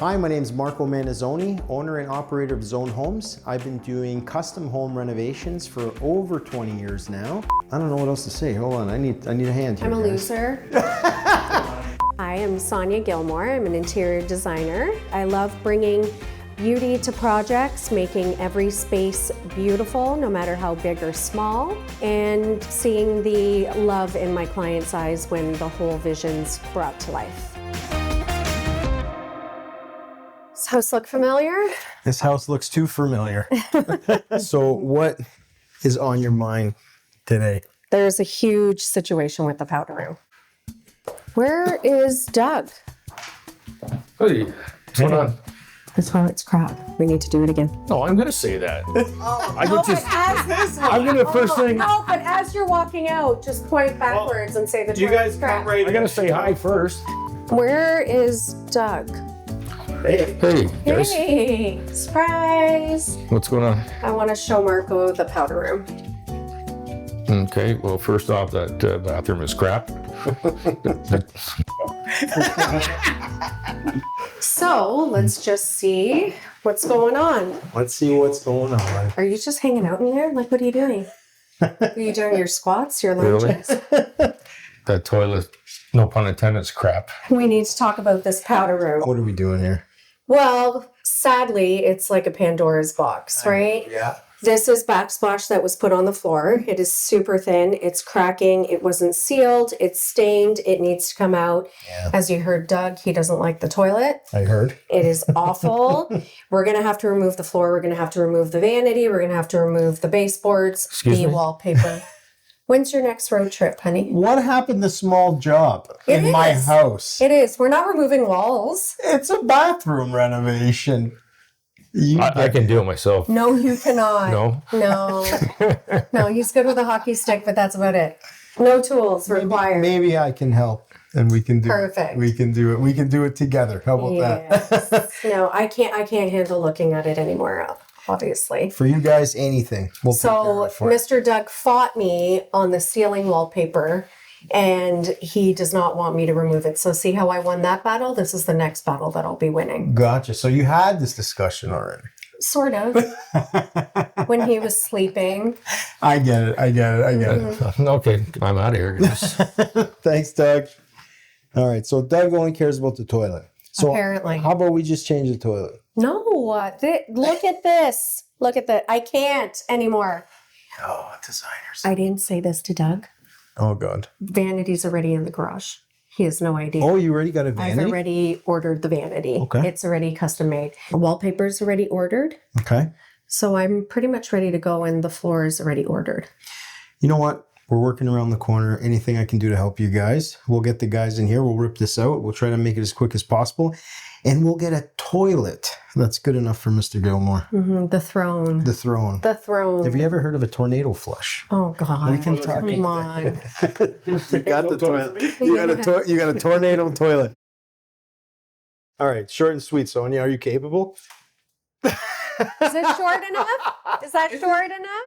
Hi, my name is Manazzone, owner and operator of Zzone Homes. I've been doing custom home renovations for over 20 years now. I don't know what else to say. Hold on, I need a hand here. I'm a loser. Hi, I'm Sonya Gilmour. I'm an interior designer. I love bringing beauty to projects, making every space beautiful, no matter how big or small, and seeing the love in my client's eyes when the whole vision's brought to life. Does this house look familiar? This house looks too familiar. So what is on your mind today? There's a huge situation with the powder room. Where is Doug? Hey, what's going on? The toilet's crap. We need to do it again. No, I'm gonna say that. I'm gonna first thing. No, but as you're walking out, just point backwards and say the toilet's crap. I gotta say hi first. Where is Doug? Hey, guys. Hey, surprise! What's going on? I want to show Marco the powder room. Okay, well, first off, that bathroom is crap. So let's just see what's going on. Let's see what's going on. Are you just hanging out in there? Like, what are you doing? Are you doing your squats, your lunges? That toilet, no pun intended, is crap. We need to talk about this powder room. What are we doing here? Well, sadly, it's like a Pandora's box, right? Yeah. This is backsplash that was put on the floor. It is super thin. It's cracking. It wasn't sealed. It's stained. It needs to come out. Yeah. As you heard Doug, he doesn't like the toilet. I heard. It is awful. We're going to have to remove the floor. We're going to have to remove the vanity. We're going to have to remove the baseboards, the wallpaper. When's your next road trip, honey? What happened to small job It in my is. house? It is. We're not removing walls. It's a bathroom renovation. I can do it myself. No, you cannot. No? No. No, he's good with a hockey stick, but that's about it. No tools required. Maybe I can help and we can do Perfect. it. We can do it. We can do it together. How about that? No, I can't handle looking at it anymore, obviously. For you guys, anything. We'll take care So of it for you. Mr. Doug fought me on the ceiling wallpaper, and he does not want me to remove it. So see how I won that battle? This is the next battle that I'll be winning. Gotcha. So you had this discussion already. Sort of. When he was sleeping. I get it. Okay, I'm out of here, guys. Thanks, Doug. All right. So Doug only cares about the toilet. So Apparently. how about we just change the toilet? No, look at this. Look at that. I can't anymore. Oh, designers. I didn't say this to Doug. Oh, God. Vanity's already in the garage. He has no idea. Oh, you already got a I've vanity? already ordered the vanity. Okay. It's already custom made. The wallpaper's already ordered. Okay. So I'm pretty much ready to go, and the floor is already ordered. You know what? We're working around the corner. Anything I can do to help you guys. We'll get the guys in here. We'll rip this out. We'll try to make it as quick as possible. And we'll get a toilet that's good enough for Mr. Gilmour. Mm-hmm. The throne. The throne. The throne. Have you ever heard of a tornado flush? Oh, God. We can talk. Come on. You got the toilet. You got a tornado toilet. All right, short and sweet, Sonya. Are you capable? Is it short enough? Is that short enough?